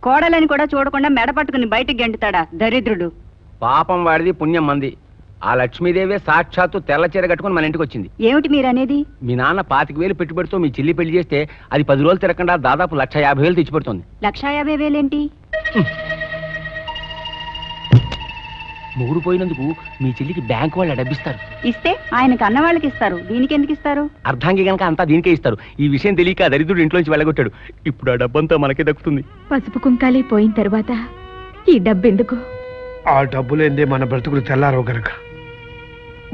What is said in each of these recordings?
కోడలని కూడా చూడకుండా మెడ పట్టుకుని బయటకు గెంటుతాడా దరిద్రుడు. పాపం వాడిది, పుణ్యం మంది. ఆ లక్ష్మీదేవే సాక్షాత్తు తెల్ల చీర కట్టుకుని మన ఇంటికి వచ్చింది. ఏమిటి మీరనేది? మీ నాన్న 25,000 పెట్టుబడితో మీ చెల్లి పెళ్లి చేస్తే అది 10 రోజులు తిరగకుండా దాదాపు 1,50,000 తెచ్చిపెడుతుంది. 1,50,000 ఏంటి? మొగుడు పోయినందుకు మీ చెల్లికి బ్యాంకు వాళ్ళు డబ్బిస్తారు. ఇస్తే ఆయనకు అన్న వాళ్ళకి ఇస్తారు, దీనికి ఎందుకు ఇస్తారు? అర్ధాంగి గనక అంతా దీనికే ఇస్తారు. ఈ విషయం తెలియక దరిద్రుడు ఇంట్లోంచి వెళ్ళగొట్టాడు. ఇప్పుడు ఆ డబ్బంతా మనకే దక్కుతుంది. పసుపు కుంకాలే పోయిన తర్వాత ఈ డబ్బెందుకు? ఆ డబ్బులేందే మన బ్రతుకులు తెల్లారవు గనక,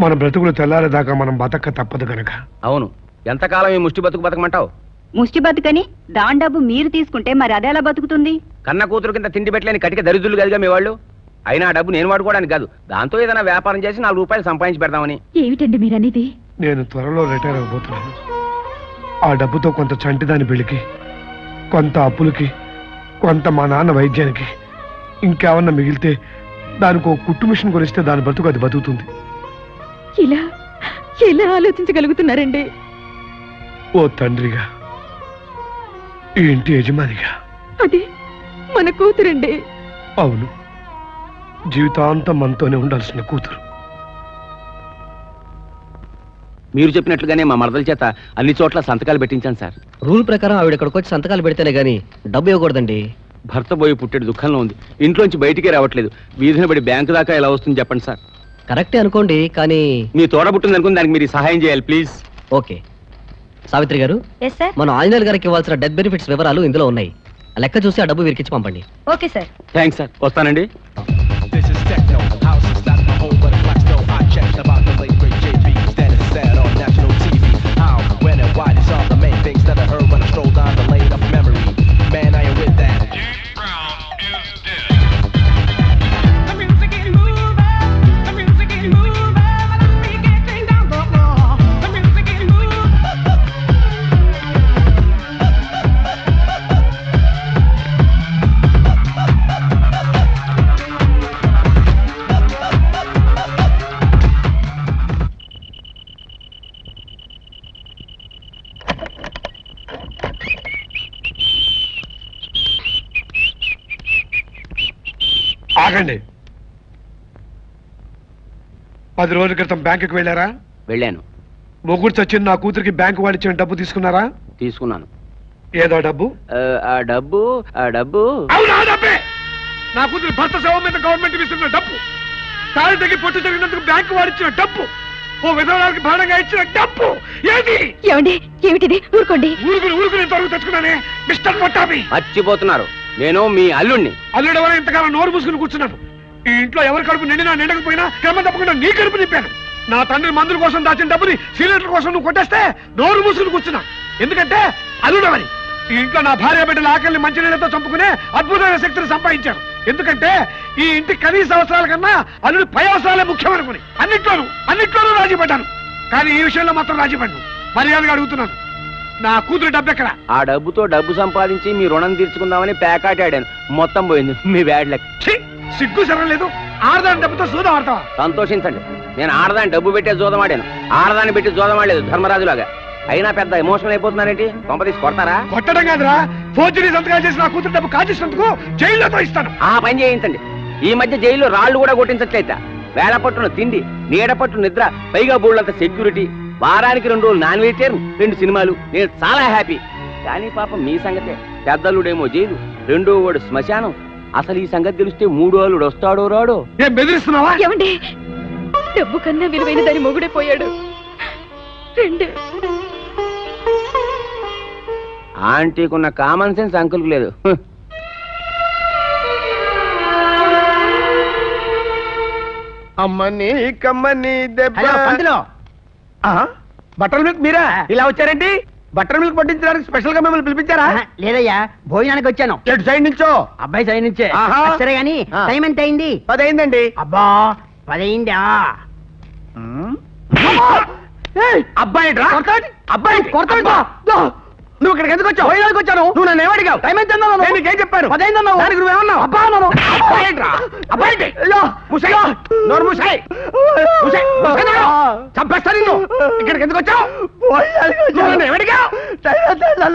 మన బ్రతుకులు తెల్లారేదాకా మనం బతక తప్పదు గనక. అవును, ఎంతకాలం ఈ ముష్టి బతుకు బతకమంటావు? ముష్టి బతుకని దాని డబ్బు మీరు తీసుకుంటే మరి అదెలా బతుకుతుంది? కన్న కూతురు కింద తిండి పెట్టలేని కటిక దరిద్రులు కదిగా మీ వాళ్ళు. అయినా ఆ డబ్బు నేను వాడుకోవడానికి కాదు, దాంతో ఏదైనా వ్యాపారం చేసి 4 రూపాయలు సంపాదించి పెడదామని. ఏమిటండి మీరనేది? నేను త్వరలో రిటైర్ అవబోతున్నాను. ఆ డబ్బుతో కొంత చంటిదాని పెళ్లికి, కొంత అప్పులకి, కొంత మా నాన్న వైద్యానికి, ఇంకేమన్నా మిగిలితే దానికి ఒక కుట్టు మిషన్ కొనిస్తే దాని బ్రతుకు అది బతుకుతుంది. ఇలా ఎలా ఆలోచించగలుగుతున్నారండి? ఓ తండ్రిగా, ఈ ఇంటి యజమానిగా. అది మన కూతురండి. అవును, జీవితాంతం మనతోనే ఉండాల్సిన కూతురు. మీరు చెప్పినట్లుగానే మా మరదల చేత అన్ని చోట్ల సంతకాలు పెట్టించాను సార్. రూల్ ప్రకారం ఆవిడ ఇక్కడికి వచ్చి సంతకాలు పెడితేనే గానీ డబ్బు ఇవ్వకూడదండి. భర్త పోయి పుట్టేడు దుఃఖంలో ఉంది, ఇంట్లోంచి బయటికే రావట్లేదు. వీధిన పడి బ్యాంకు దాకా ఎలా వస్తుంది చెప్పండి సార్. కరెక్టే అనుకోండి, కానీ మీ తోడబుట్టింది అనుకుని దానికి మీరు సహాయం చేయాలి ప్లీజ్. ఓకే సావిత్రి గారు, ఎస్ సార్. మన ఆంజనేయులు గారికి ఇవ్వాల్సిన డెత్ బెనిఫిట్స్ వివరాలు ఇందులో ఉన్నాయి. ఆ లెక్క చూసి ఆ డబ్బు వీరికిచ్చి పంపండి. Okay sir. థ్యాంక్స్ సార్, వస్తానండి. ఆగండి. 10 రోజుల క్రితం బ్యాంకుకి వెళ్ళారా? వెళ్ళాను. మొగుడు చచ్చిన నా కూతురికి బ్యాంకు వాడు ఇచ్చిన డబ్బు తీసుకున్నారా? తీసుకున్నాను. ఏదో డబ్బు? ఆ డబ్బు అవునా? డబ్బే నా కూతురు భర్త శవం మీద గవర్నమెంట్ ఇస్తున్న డబ్బు, తాళి తగ్గి పొట్టు జరిగినందుకు బ్యాంకు వాడు ఇచ్చిన డబ్బు, ఓ విధవరాలకి భారంగా ఇచ్చిన డబ్బు. ఏది? ఏమండి, ఏమిటిది? ఊరుకోండి. ఊరుకుని తరుగు తెచ్చుకున్నానే మిస్టర్ పట్టాభి. మర్చిపోతున్నారు, నేను మీ అల్లుణ్ణి. అల్లుడు వల్ల ఇంతకాలం నోరు మూసుకుని కూర్చున్నాను. ఈ ఇంట్లో ఎవరి కడుపు నిండినా నిండకపోయినా క్రమం తప్పకుండా నీ కడుపు నింపాను. నా తండ్రి మందుల కోసం దాచిన డబ్బుని సిలిండర్ కోసం నువ్వు కొట్టేస్తే నోరు మూసుకుని కూర్చున్నా. ఎందుకంటే అల్లుడవని. ఈ ఇంట్లో నా భార్య బిడ్డల ఆకలిని మంచినీళ్ళతో చంపుకునే అద్భుతమైన శక్తిని సంపాదించారు. ఎందుకంటే ఈ ఇంటి కనీస అవసరాల కన్నా అల్లుడి పై అవసరాలే ముఖ్యమనుకుని అన్నిట్లోనూ రాజీ పడ్డాను. కానీ ఈ విషయంలో మాత్రం రాజీ పడ్డాను. మర్యాదగా అడుగుతున్నాను, నా కూతురు డబ్బు ఎక్కడ? ఆ డబ్బుతో డబ్బు సంపాదించి మీ రుణం తీర్చుకుందామని ప్యాకాట్ ఆడాను, మొత్తం పోయింది. మీ బ్యాడ్ లక్. సిగ్గు సరలేదు. ఆడదాని డబ్బుతో సూదం ఆడతావా? సంతోషించండి, నేను ఆడదాని డబ్బు పెట్టే జోదం ఆడాను, ఆడదాన్ని పెట్టి జోదం ఆడలేదు ధర్మరాజులాగా. అయినా పెద్ద ఎమోషనల్ అయిపోతున్నారేంటి? కొంప తీసి కొడతారా? కొట్టడం కాదురా, ఫోర్జరీ సంతకాలు చేసి నా కూతురు డబ్బు కాజేసినందుకు జైల్లో ఇస్తాను. ఆ పని చేయించండి. ఈ మధ్య జైల్లో రాళ్లు కూడా కొట్టించట్లయితే వేళ పట్టున తిండి, నీడ పట్టు నిద్ర, పైగా బోళ్ళంత సెక్యూరిటీ, వారానికి 2 రోజులు నాన్ వెజిటేరియన్, 2 సినిమాలు. నేను చాలా హ్యాపీ. కానీ పాపం మీ సంగతే, పెద్దలుడేమో జైలు, రెండో వాడు శ్మశానం. అసలు ఈ సంగతి తెలిస్తే 3వ అల్లుడు వస్తాడో రాడో. ఏం బెదిరిస్తున్నావా? ఏమండి, డబ్బు కన్నా విలువైన దాని మొగుడే పోయాడు. ఆంటీకున్న కామన్ సెన్స్ అంకుల్కి లేదు. అమ్మని కమ్మని దెబ్బ. బట్టల మిల్క్ మీరా? ఇలా వచ్చారండి? బట్టర్ మిల్క్ పట్టించడానికి స్పెషల్ గా మిమ్మల్ని పిలిపించారా? లేదయ్యా, భోజనానికి వచ్చాను. ఎటు సైడ్ నుంచో? అబ్బాయి సైడ్ నుంచే. సరే గాని టైం ఎంత అయింది? 10 అయిందండి. అబ్బా 10 అయిందా? అబ్బాయి అబ్బాయి నువ్వు ఇక్కడికి ఎందుకు వచ్చావు? పోయేదానికి వచ్చాను. నువ్వు నన్ను ఏమడిగావు? టైం ఎంత అన్నావు? నేను నీకేం చెప్పాను? 10 అన్నావు. దానికి నువ్వేమన్నావు? అబ్బా అన్నాను. అబ్బాయిట్రా అబ్బాయి నోరు మూసాయి చంపేస్తాను నిన్ను. ఇక్కడికి ఎందుకు వచ్చావు? నువ్వు నన్ను ఏమడిగావు?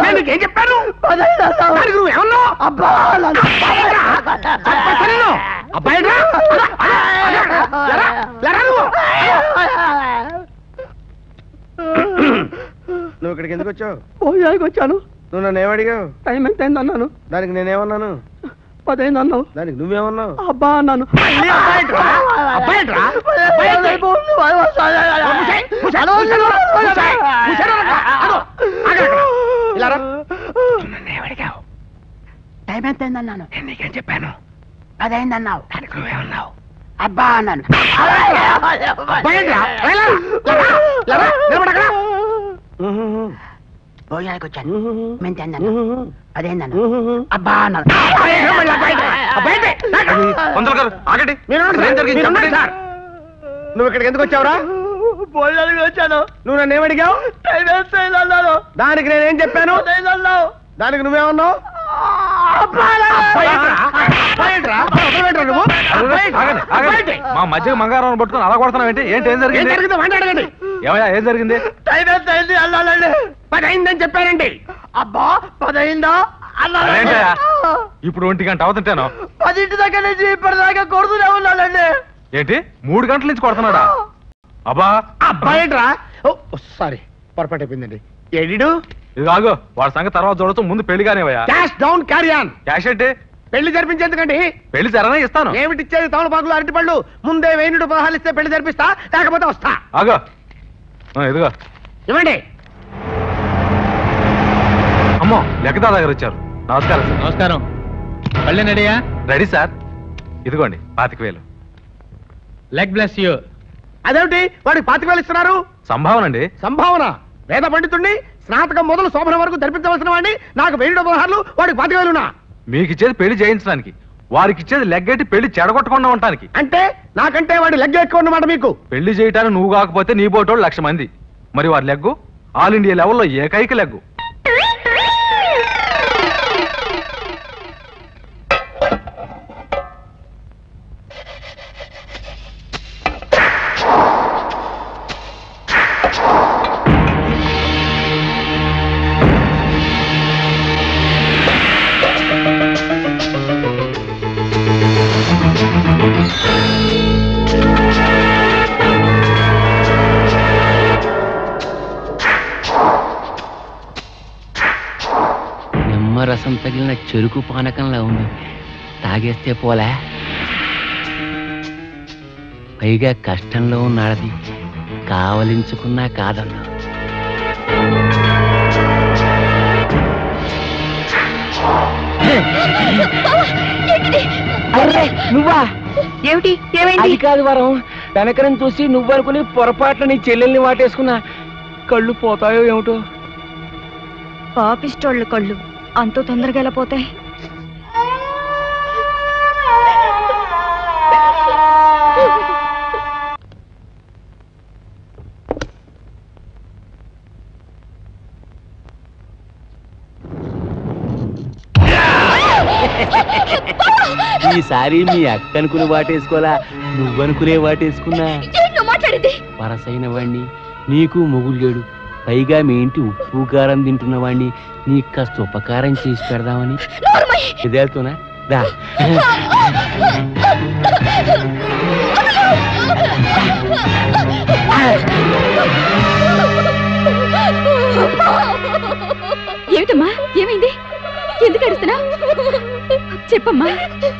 నేను నీకేం చెప్పాను? దానికి నువ్వేమన్నావు? అబ్బా చంపేస్తాను నిన్ను. అబ్బాయిట్రా నువ్వు ఇక్కడికి ఎందుకు వచ్చావు? పోయానికి వచ్చాను. నువ్వు నన్ను ఏమడిగావు? టైం ఎంత అయింది అన్నాను. దానికి నేనేమన్నాను? 10 అన్నావు. దానికి నువ్వేమన్నావు? అబ్బా అన్నాను. టైం ఎంత అయింది అన్నాను. నీకేం చెప్పాను? 10 అయింది అన్నావు. దానికి నువ్వేమన్నావు? అబ్బా అన్నాను. భోజనానికి వచ్చాను. మేము తిన్నాను. 10 అయింది అన్నాను. అబ్బా అన్నాను. నువ్వు ఇక్కడికి ఎందుకు వచ్చావురా? భోజనానికి వచ్చాను. నువ్వు నన్ను ఏమడిగావు? అన్నాను. దానికి నేనేం చెప్పాను? అన్నావు. దానికి నువ్వేమన్నావు? మా మధ్య మంగారం పట్టుకుని అలా కొడుతున్నావు ఏంటి? ఏం జరిగింది? ఏమయ్యా ఏం జరిగింది? టైం ఎంత అయింది అన్నానండి. 10 అయిందని చెప్పానండి. అబ్బా 10 అయిందా అదేంటయ్యా ఇప్పుడు 1 గంట అవుతుంటాను. 10 దగ్గర నుంచి ఇప్పటిదాకా కొడుతూనే ఉన్నానండి. ఏంటి 3 గంటల నుంచి కొడుతున్నాడా? అబ్బా అబ్బాయిట్రా. సారీ పొరపాటు అయిపోయిందండి. ఎడిడు ఇది కాదు, వాడి సంగతి తర్వాత చూడొచ్చు, ముందు పెళ్లి కానివయ్యా. Cash down carry on. Cash అంటే పెళ్లి జరిపించేందుకండి. పెళ్లి జరనే ఇస్తాను. ఏమిటి ఇచ్చేది? తమలపాకులు అరటిపళ్ళు. ముందే 1000 పదహాలు ఇస్తే పెళ్లి జరిపిస్తా, లేకపోతే వస్తా. ఆగో ఇదిగో ఇవ్వండి. అమ్మో లెక్కదా దగ్గర వచ్చారు. నమస్కారం సార్. నమస్కారం. పళ్ళె రెడీయా? Ready sir. ఇదిగోండి 25,000. Leg bless you. అదేమిటి వాడికి 25,000 ఇస్తున్నారు? సంభావన అండి. సంభావన? వేద పండితుడిని స్నాతకం మొదలు శోభన వరకు జరిపించవలసిన వాడిని నాకు 1000 పదహారులు, వాడికి 25,000. మీకు ఇచ్చేది పెళ్లి చేయించడానికి, వారికి ఇచ్చేది లెగ్గెట్టి పెళ్లి చెడగొట్టకుండా ఉండటానికి. అంటే నాకంటే వాడి లెగ్ ఎక్కువ అన్నమాట మీకు. పెళ్లి చేయటానికి నువ్వు కాకపోతే నీ బోటోళ్ళు 1,00,000 మంది. మరి వారి లెగ్గు ఆల్ ఇండియా లెవెల్లో ఏకైక లెగ్గు. నిమ్మరసం తగిలిన చెరుకు పానకంలా ఉంది. తాగేస్తే పోలే. పైగా కష్టంలో ఉన్నాడది, కావలించుకున్నా కాదన్నా. నువ్వా? ఏమిటి? ఏమైంది? అది కాదు వరం, వెనకరం చూసి నువ్వనుకుని పొరపాట్లు నీ చెల్లెల్ని వాటేసుకున్నా. కళ్ళు పోతాయో ఏమిటో. పాపిస్టోళ్ళ కళ్ళు అంత తొందరగా ఎలా పోతాయి? ఈసారి మీ అక్క అనుకుని వాటేసుకోలా, నువ్వనుకునే వాటేసుకున్నా. వరసైన వాణ్ణి, నీకు మొగుడు లేడు, పైగా మీ ఇంటి ఉప్పు కారం తింటున్న వాణ్ణి నీకు కాస్త ఉపకారం చేసి పెడదామని. ఇదేళ్తున్నా రా. ఏమిటమ్మా? ఏమైంది? ఎందుకు అడుస్తున్నా? చెప్పమ్మా,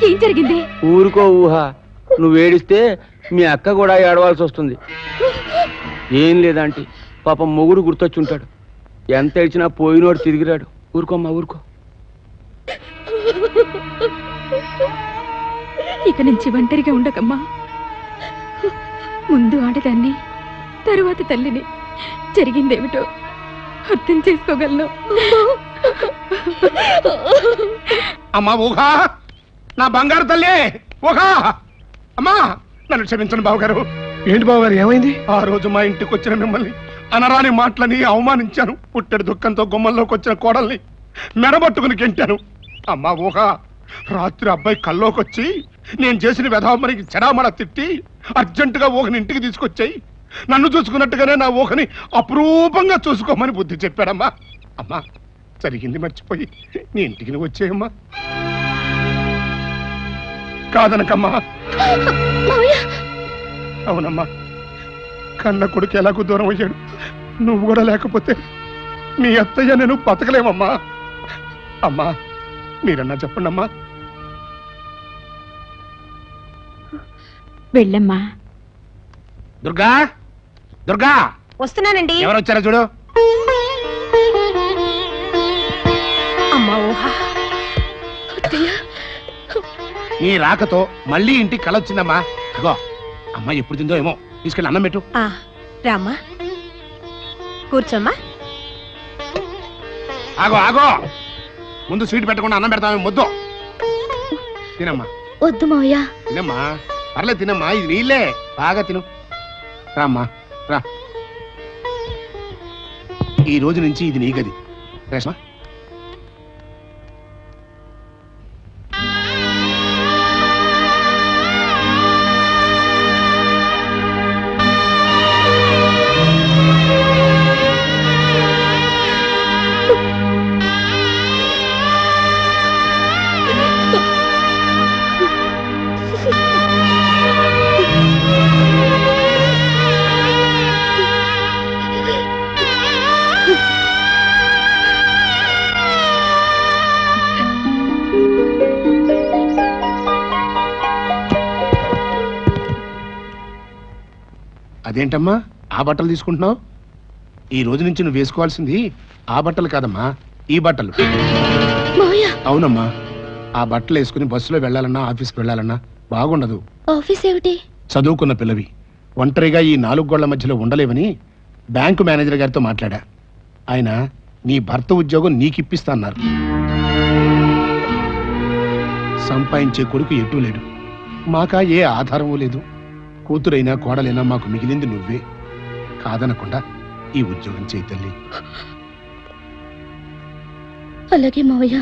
ఏం జరిగింది? ఊరుకో ఊహ, నువ్వు ఏడిస్తే మీ అక్క కూడా ఏడవాల్సి వస్తుంది. ఏం లేదంటే పాపం మొగుడు గుర్తొచ్చుంటాడు. ఎంత ఏడ్చినా పోయినోడు తిరిగిరాడు. ఊరుకోమ్మా ఊరుకో. ఇక నుంచి ఒంటరిగా ఉండకమ్మా. ముందు ఆడదాన్ని, తరువాత తల్లిని. జరిగిందేమిటో అర్థం చేసుకోగలను. అమ్మా ఊహా, నా బంగారు తల్లి ఊహా. అమ్మా నన్ను క్షమించండి బావగారు. ఏంటి బావగారు, ఏమైంది? ఆ రోజు మా ఇంటికి వచ్చిన మిమ్మల్ని అనరాని మాటలని అవమానించాను. పుట్టెడు దుఃఖంతో గుమ్మంలోకి వచ్చిన కోడల్ని మెడబట్టుకుని గెంటాను. అమ్మా ఊహ, రాత్రి అబ్బాయి కల్లోకొచ్చి నేను చేసిన వెధవమరికి చెడామడ తిట్టి అర్జెంటుగా ఊహని ఇంటికి తీసుకొచ్చాయి. నన్ను చూసుకున్నట్టుగానే నా ఊహని అపురూపంగా చూసుకోమని బుద్ధి చెప్పాడమ్మా. అమ్మా, జరిగింది మర్చిపోయి నీ ఇంటికి నువ్వు వచ్చేయమ్మా. కాదనకమ్మా. అవునమ్మా, కన్న కొడుకు ఎలాగూ దూరం అయ్యాడు. నువ్వు కూడా లేకపోతే మీ అత్తయ్య నేను బతకలేమమ్మా. అమ్మా, మీరన్నా చెప్పండి అమ్మా. వెళ్ళమ్మా. దుర్గా, దుర్గా, వస్తున్నానండి. ఎవరు వచ్చారో చూడు. అమ్మా ఊహ, నీ రాకతో మళ్ళీ ఇంటికి కళ వచ్చిందమ్మా. అగో అమ్మ ఎప్పుడు తిందో ఏమో, తీసుకెళ్ళి అన్నం పెట్టు. రామ్మా, కూర్చోమ్మా. ఆగో ఆగో, ముందు స్వీట్ పెట్టకుండా అన్నం పెడతామే. ముద్దు తినమ్మా. వద్దు మావయ్య. తినమ్మా, పర్లేదు తినమ్మా. ఇది నీళ్ళే, బాగా తిను. రామ్మా రా. ఈ రోజు నుంచి ఇది నీ గది. రేష్మా, అదేంటమ్మా ఆ బట్టలు తీసుకుంటున్నావు? ఈ రోజు నుంచి నువ్వు వేసుకోవాల్సింది ఆ బట్టలు కాదమ్మా, ఈ బట్టలు. అవునమ్మా, ఆ బట్టలు వేసుకుని బస్సులో వెళ్ళాలన్నా ఆఫీస్కి వెళ్ళాలన్నా బాగుండదు. ఆఫీస్ ఏమిటి? చదువుకున్న పిల్లవి, ఒంటరిగా ఈ 4 గోళ్ల మధ్యలో ఉండలేవని బ్యాంకు మేనేజర్ గారితో మాట్లాడా. ఆయన నీ భర్త ఉద్యోగం నీకిప్పిస్తా అన్నారు. సంపాదించే కొడుకు ఎటూ లేడు, మాకా ఏ ఆధారమూ లేదు. కూతురైనా కోడలైనా మాకు మిగిలింది నువ్వే. కాదనకుండా ఈ ఉద్యోగం చేయి తల్లి. అలాగే మావయ్య.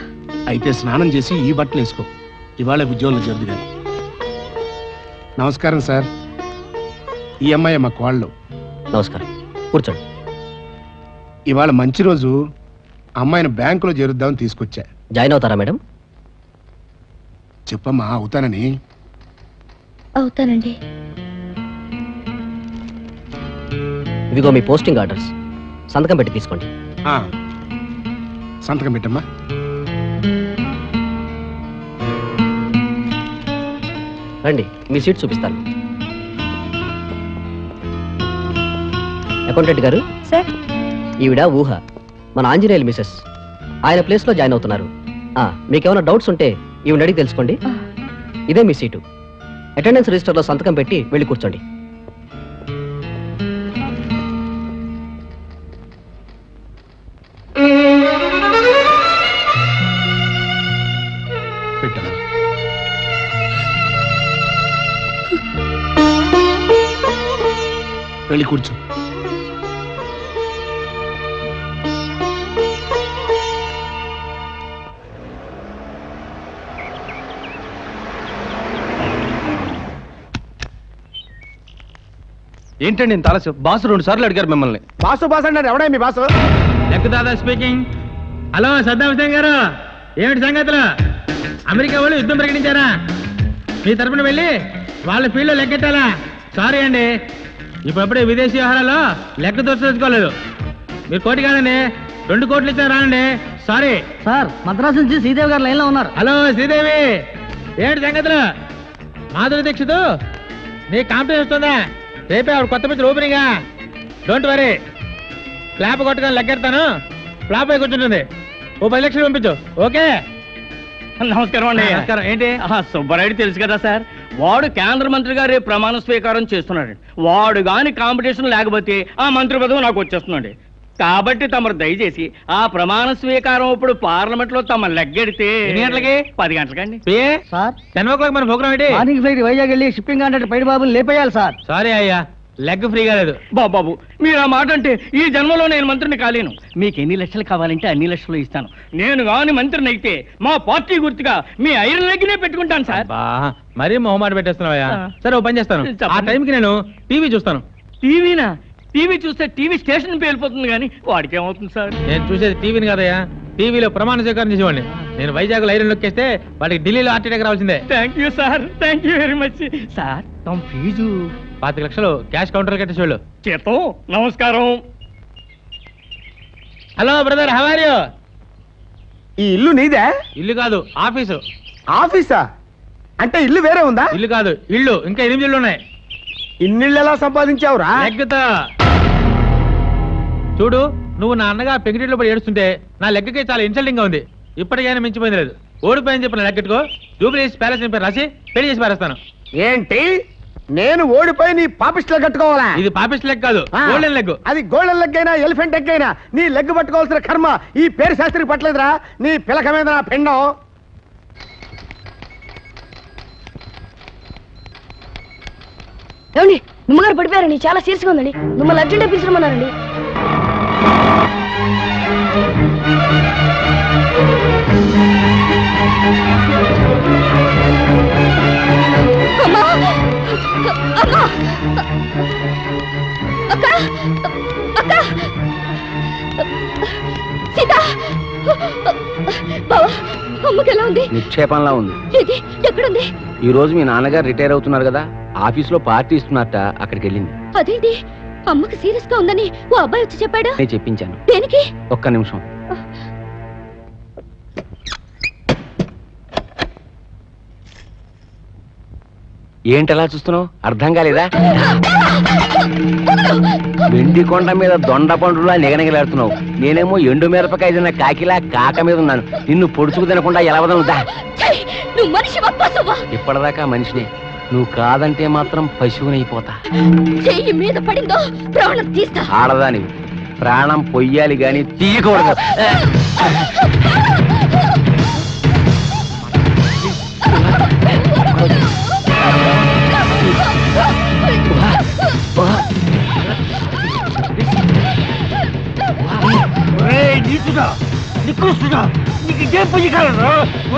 అయితే స్నానం చేసి ఈ బట్టలు వేసుకో, ఇవాళ ఉద్యోగంలో చేరదు గాని. నమస్కారం సార్, ఈ అమ్మాయి మా కోళ్ళు. నమస్కారం, కూర్చోండి. ఇవాళ మంచి రోజు, అమ్మాయిని బ్యాంకులో చేరుద్దామని తీసుకొచ్చా. జాయిన్ అవుతారా మేడం? చెప్పమ్మా, అవుతానని. అవుతానండి. ఇదిగో మీ పోస్టింగ్ ఆర్డర్స్, సంతకం పెట్టి తీసుకోండి. సంతకం పెట్టమ్మా. రండి, మీ సీట్ చూపిస్తాను. అకౌంటెంట్ గారు, సార్, ఈవిడ ఊహ, మన ఆంజనేయులు మిసెస్. ఆయన ప్లేస్లో జాయిన్ అవుతున్నారు. మీకేమైనా డౌట్స్ ఉంటే ఈవిడ అడిగి తెలుసుకోండి. ఇదే మీ సీటు. అటెండెన్స్ రిజిస్టర్లో సంతకం పెట్టి వెళ్ళి కూర్చోండి. పెట్టమ్మా. వెళ్ళి కూర్చో. ఏంటండి ఇంత ఆలస్యం? బాసు 2 సార్లు అడిగారు మిమ్మల్ని. బాసు బాసు అంటే ఎవడే మీ బాసు? లెక్కదాదా స్పీకింగ్. హలో సద్దాం హుసేన్ గారు, ఏమిటి సంగతులు? అమెరికా వాళ్ళు యుద్ధం ప్రకటించారా? మీ తరపున వెళ్ళి వాళ్ళ ఫీల్డ్లో లెక్కెట్టాలా? సారీ అండి, ఇప్పుడప్పుడే విదేశీ వ్యవహారాల్లో లెక్క దోచుకోలేదు. మీరు కోటి కాదండి, 2 కోట్లు ఇచ్చారు రానండి. సారీ సార్, మద్రాసు నుంచి శ్రీదేవి గారు లైన్ లో ఉన్నారు. హలో శ్రీదేవి, ఏమిటి సంగతులు? మాధురి దీక్షిత్ నీ కాంపిటీషన్ వస్తుందా? రేపే ఆవిడ కొత్త పిక్చర్ ఓపెనింగా. డోంట్ వరీ, ఫ్లాప్ కొట్టుకొని లెక్కెడతాను. ఫ్లాప్ అయి కూర్చుంటుంది. ఓ 10 లక్షలు పంపించు. ఓకే. నమస్కారం అండి. నమస్కారం. ఏంటి? సుబ్బారెడ్డి తెలుసు కదా సార్, వాడు కేంద్ర మంత్రి గారి ప్రమాణ స్వీకారం చేస్తున్నాడు. వాడు గాని కాంపిటీషన్ లేకపోతే ఆ మంత్రి పదవి నాకు వచ్చేస్తుందండి. కాబట్టి తమరు దయచేసి ఆ ప్రమాణ స్వీకారం ఇప్పుడు పార్లమెంట్ లో తమ లెగ్గెడితే. ఎన్ని గంటలకి? 10 గంటలకండి. సార్, 10 o'clock మన ప్రోగ్రామ్ ఏంటి? మార్నింగ్ ఫ్లైట్ వైజాగ్ వెళ్ళి షిప్పింగ్ కాంట్రాక్ట్ పైడి బాబుని లేపేయాలి సార్. సారీ అయ్యా, లెగ్ ఫ్రీగా లేదు. బాబు మీరు ఆ మాట అంటే ఈ జన్మలో నేను మంత్రిని కాలేను. మీకు ఎన్ని లక్షలు కావాలంటే అన్ని లక్షలు ఇస్తాను. నేను కాని మంత్రిని అయితే మా పార్టీ గుర్తుగా మీ ఐరన్ లెగ్నే పెట్టుకుంటాను సార్. మరీ మొహమాట పెట్టేస్తున్నావయ్యా. సరే ఓ పని చేస్తాను, చెప్పండి. ఆ టైంకి నేను టీవీ చూస్తాను. టీవీనా? టీవీ చూస్తే టీవీ స్టేషన్ పేలిపోతుంది కానీ వాడికి ఏమవుతుంది సార్? నేను చూసేది టీవీని కాదయ్యా, టీవీలో ప్రమాణ స్వీకారం చేసేవాడిని. నేను వైజాగ్ ఐరన్ నొక్కేస్తే వాడికి ఢిల్లీలో హార్ట్ అటాక్ రావాల్సిందే. Thank you sir, thank you very much sir. తమ ఫీజు 25 లక్షలు క్యాష్ కౌంటర్ కట్టేసేవాళ్ళు. చేతం. నమస్కారం. Hello brother, how are you? ఈ ఇల్లు నీదే? ఇల్లు కాదు, ఆఫీసు. ఆఫీసా? అంటే ఇల్లు వేరే ఉందా? ఇల్లు కాదు, ఇల్లు. ఇంకా 8 ఇళ్ళు ఉన్నాయి. ఇన్నిళ్ళు ఎలా సంపాదించావురా? లెగ్గుతో చూడు. నువ్వు నా అన్నగా పెంకిటిలో పడి ఏడుస్తుంటే నా లెక్కకి చాలా ఇన్సల్టింగ్ గా ఉంది. ఇప్పటికైనా మించిపోయింది లేదు. ఓడిపోయని చెప్పిన లెక్కట్టుకో, జూబ్లీస్ ప్యాలెస్ పేరు రాసి పెళ్లి చేసి పారేస్తాను. ఏంటి? నేను ఓడిపోయి నీ పాపిస్టులో కట్టుకోవాలా? ఇది పాపిస్ట్ లెగ్ కాదు, గోల్డెన్ లెగ్. అది గోల్డెన్ లెగ్ అయినా ఎలిఫెంట్ లెగ్ అయినా నీ లెగ్ పట్టుకోవాల్సిన కర్మ ఈ పేరు శాస్త్రికి పట్టలేదురా. నీ పిలక మీద నా పిండం. ఏమండి, నిమ్మగారు పడిపోయారండి, చాలా సీరియస్ గా ఉందండి. మిమ్మల్ని అర్జెంట్ పిలుచుకోమన్నారండి. అమ్మా! అమ్మా! అక్క! అక్క! సీత! బావా, అమ్మకి ఎలా ఉంది? నిక్షేపంలా ఉంది. ఇది ఎక్కడుంది? ఈ రోజు మీ నాన్నగారు రిటైర్ అవుతున్నారు కదా, ఆఫీస్ లో పార్టీ ఇస్తున్నట్ట, అక్కడికి వెళ్ళింది. అదేంటి, అమ్మకి సీరియస్ గా ఉందని ఓ అబ్బాయి వచ్చి చెప్పాడా? నేను చెప్పించాను. దేనికి? ఒక్క నిమిషం. ఏంటలా చూస్తున్నావు? అర్థం కాలేదా? వెండి కొండ మీద దొండ పండులా నిగనిగలాడుతున్నావు. నేనేమో ఎండు మిరపకాయ తిన్న కాకిలా కాక మీద ఉన్నాను. నిన్ను పొడుచుకు తినకుండా ఎలా వదలదా? ఇప్పటిదాకా మనిషిని, నువ్వు కాదంటే మాత్రం పశువునైపోతా. చెయ్యి మీద పడిందో ప్రాణం తీస్తా. ఆడదాని ప్రాణం పొయ్యాలి గాని తీయకూడదు.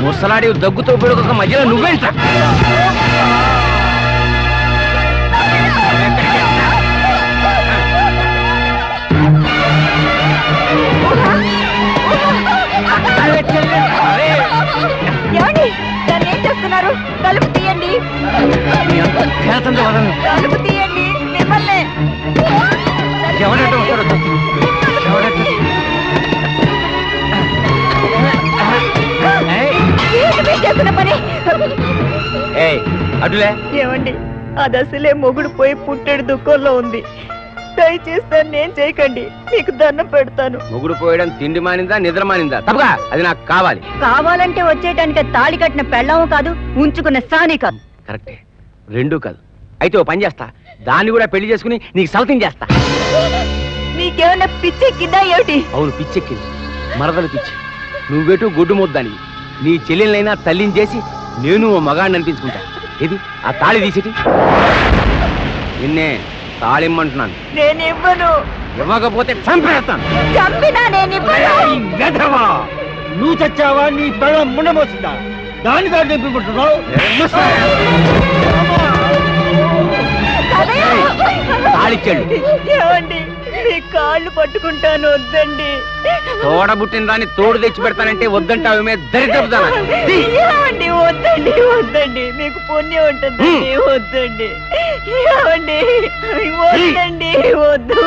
ముసలాడి దగ్గుతో పెడుక మధ్యలో నువ్వేంట? ఏమండి, దాన్ని ఏం చేస్తున్నారు? తలుపు తీయండి, తలుపు తీయండి. మిమ్మల్ని ఎవరంటే వస్తారో చేస్తున్న పని. అటులే. ఏమండి, అది అసలే మొగుడు పోయి పుట్టెడు దుఃఖంలో ఉంది. దయచేసి నేను చేయకండి, మీకు దండం పెడతాను. మొగుడు పోయడం తిండి మానిందా నిద్ర మానిందా? తప్పగా అది నాకు కావాలి. కావాలంటే వచ్చేయటానికి తాళి కట్టిన పెళ్ళాము కాదు, ఉంచుకున్న సాని కాదు. కరెక్టే, రెండూ కాదు. అయితే ఓ పని చేస్తా, దాన్ని కూడా పెళ్లి చేసుకుని నీకు సౌతింగ్ చేస్తా. నీకేమన్నా పిచ్చెక్కిందా ఏమిటి? అవును, పిచ్చెక్కింది. మరదలు పిచ్చి. నువ్వెటు గుడ్డు ముద్దని నీ చెల్లెలైనా తల్లిని చేసి నేను ఓ మగాడిని అనిపించుకుంటా. ఇది ఆ తాళి తీసేటి. నిన్నే తాళిమ్మంటున్నాను. నేను ఇవ్వను. ఇవ్వకపోతే చంపేస్తాను. చంపినా నేను ఇవ్వను. నువ్వు చచ్చావా? నీ పెళ్ళం ముండమోసిందా? దాని కాదు చెప్పుకుంటున్నావు. తాళిచ్చాడు. ఏమండి, మీ కాళ్ళు పట్టుకుంటాను, వద్దండి. తోడబుట్టిన దాన్ని తోడు తెచ్చి పెడతానంటే వద్దంటావేమే దరిద్రపుదానా? ఏమండి, వద్దండి, వద్దండి, మీకు పుణ్యం ఉంటుందండి. వద్దండి, ఏమండి, వద్దండి, వద్దు.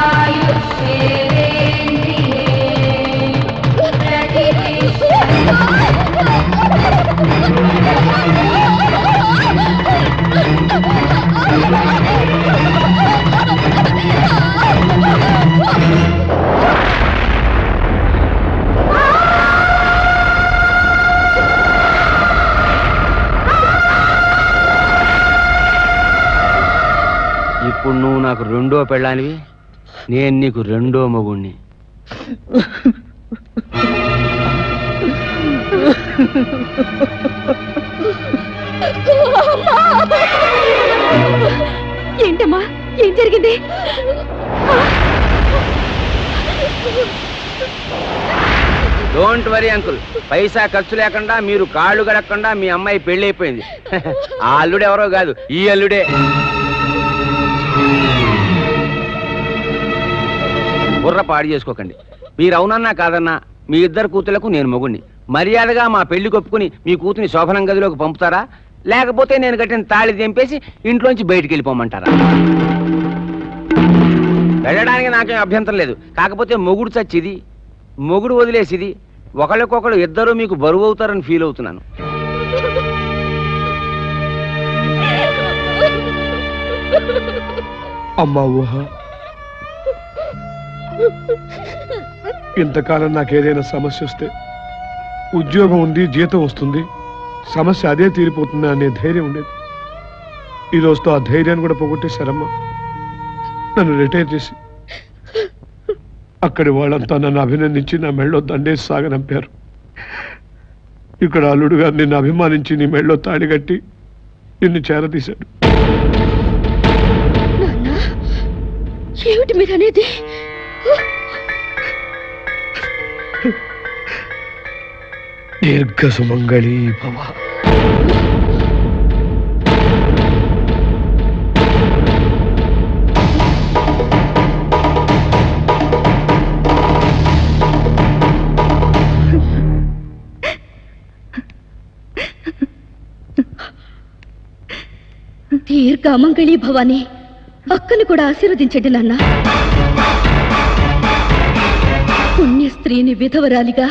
आयुष्ये ఇప్పుడు నువ్వు నాకు రెండో పెళ్ళానివి, నేను నీకు రెండో మొగుణ్ణి. ఏంటమ్మా, ఏం జరిగింది? డోంట్ వరీ అంకుల్, పైసా ఖర్చు లేకుండా మీరు కాళ్ళు గడకుండా మీ అమ్మాయి పెళ్లి అయిపోయింది. ఆ అల్లుడు ఎవరో కాదు, ఈ అల్లుడే. బుర్ర పాడు చేసుకోకండి. మీరు అవునన్నా కాదన్నా మీ ఇద్దరు కూతుళ్లకు నేను మొగుణ్ణి. మర్యాదగా మా పెళ్లి కొప్పుకుని మీ కూతుని శోభనం గదిలోకి పంపుతారా, లేకపోతే నేను కట్టిన తాళి తెంపేసి ఇంట్లోంచి బయటికి వెళ్ళిపోమంటారా? వెళ్ళడానికి నాకేం అభ్యంతరం లేదు. కాకపోతే మొగుడు చచ్చిది, మొగుడు వదిలేసిది, ఒకళ్ళకొకళ్ళు ఇద్దరు మీకు బరువు అవుతారని ఫీల్ అవుతున్నాను. అమ్మా ఊహ, ఇంతకాలం నాకేదైనా సమస్య వస్తే ఉద్యోగం ఉంది, జీతం వస్తుంది, సమస్య అదే తీరిపోతుంది అనే ధైర్యం ఉండేది. ఈ రోజుతో ఆ ధైర్యాన్ని కూడా పోగొట్టేశారమ్మా. నన్ను రిటైర్ చేసి అక్కడి వాళ్ళంతా నన్ను అభినందించి నా మెళ్ళో దండేసి సాగనంపారు. ఇక్కడ అల్లుడు గారు నిన్ను అభిమానించి నీ మెళ్ళో తాడి కట్టి నిన్ను చేరదీశాడు. ఏమిటి మీరు అనేది? దీర్ఘ సుమంగళీ భవ. దీర్ఘ అమంగళీ భవాని, అక్కను కూడా ఆశీర్వదించండి నాన్న. పుణ్య స్త్రీని విధవరాలిగా,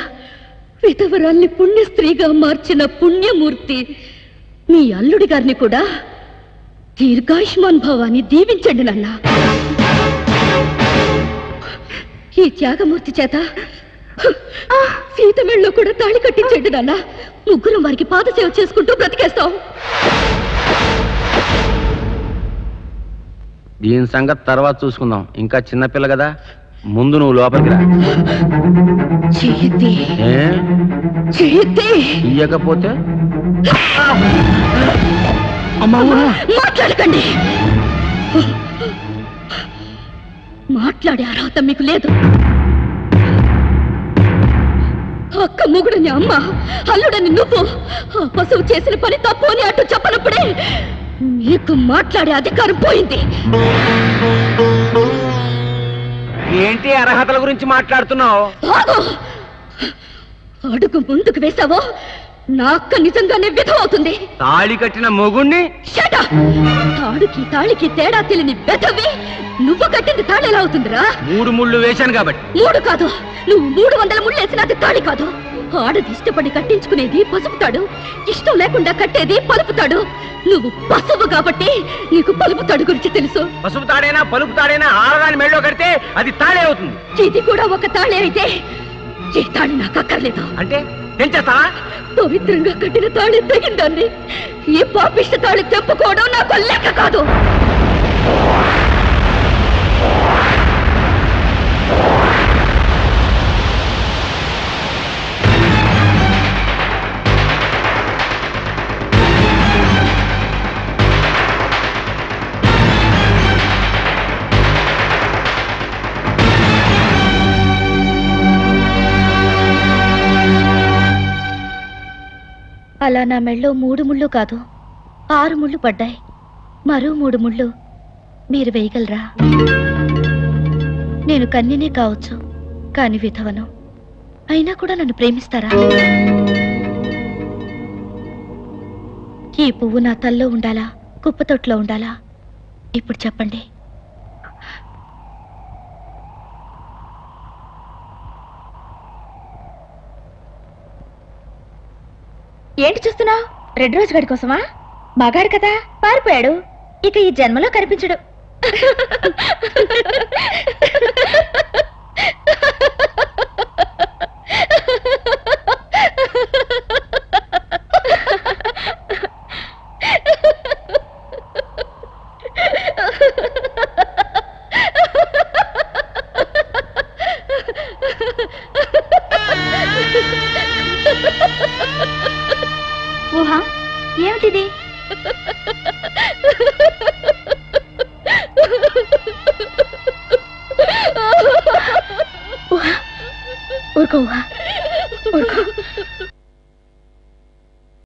విధవరాల్ని పుణ్య స్త్రీగా మార్చిన పుణ్యమూర్తి మీ అల్లుడి గారిని కూడా దీర్ఘాయుష్మాన్ భవాని దీవించండి నాన్న. ఈ త్యాగమూర్తి చేత సీతమేళ్ళలో కూడా తాళి కట్టించండి నాన్న. ముగ్గురం వారికి పాదసేవ చేసుకుంటూ బ్రతికేస్తాం. దీని సంగతి తర్వాత చూసుకుందాం, ఇంకా చిన్నపిల్ల కదా. ముందు నువ్వు లోపలికి రా. ఇయ్యకపోతే మాట్లాడకండి. మాట్లాడే అర్హత మీకు లేదు. అక్క మొగుడని అమ్మ, అల్లుడని నువ్వు, ఆ పశువు చేసిన పని తప్పు అని అటు చెప్పనప్పుడే నీకు మాట్లాడే అధికారం పోయింది. ఏంటి అర్హతల గురించి మాట్లాడుతున్నావు? అడుగు ముందుకు వేసావో నా అక్క నిజంగానే విధవవుతుంది. తాళి కట్టిన మొగుణ్ణి తాడుకి తాళికి తేడా తెలియని బెదవి నువ్వు కట్టింది తాళి ఎలా అవుతుందిరా? 3 ముళ్ళు వేశాను కాబట్టి. 3 కాదు, నువ్వు 300 ముళ్ళు వేసినది తాళి కాదు. ఆడది ఇష్టపడి కట్టించుకునేది పసుపు తాడు, ఇష్టం లేకుండా కట్టేది పలుపు తాడు. నువ్వు పసుపు కాబట్టి నీకు పలుపు తాడు గురించి తెలుసు. పసుపు తాడైనా పలుపు తాడైనా ఆడదాని మెళ్ళో కడితే అది తాళే అవుతుంది. ఇది కూడా ఒక తాళే అయితే ఈ తాళి నాకు అక్కర్లేదు. అంటే తెంచేస్తావా? పవిత్రంగా కట్టిన తాళి తెగిందాన్ని ఈ పాపిష్ట తాళి తెంపుకోవడం నాకు లెక్క కాదు. అలా నా మెళ్ళో 3 ముళ్ళు కాదు 6 ముళ్ళు పడ్డాయి. మరో 3 ముళ్ళు మీరు వేయగలరా? నేను కన్యనే కావచ్చు, కాని విధవను. అయినా కూడా నన్ను ప్రేమిస్తారా? ఈ పువ్వు నా తల్లో ఉండాలా, కుప్పతొట్లో ఉండాలా? ఇప్పుడు చెప్పండి. ఏంటి చూస్తున్నావు? రెడ్ రోజ్ గడి కోసమా? మగాడు కదా, పారిపోయాడు. ఇక ఈ జన్మలో కనిపించడు. ఊహా ఏమిటిది? ఊహా ఊరుకో ఊహా ఊరుకో.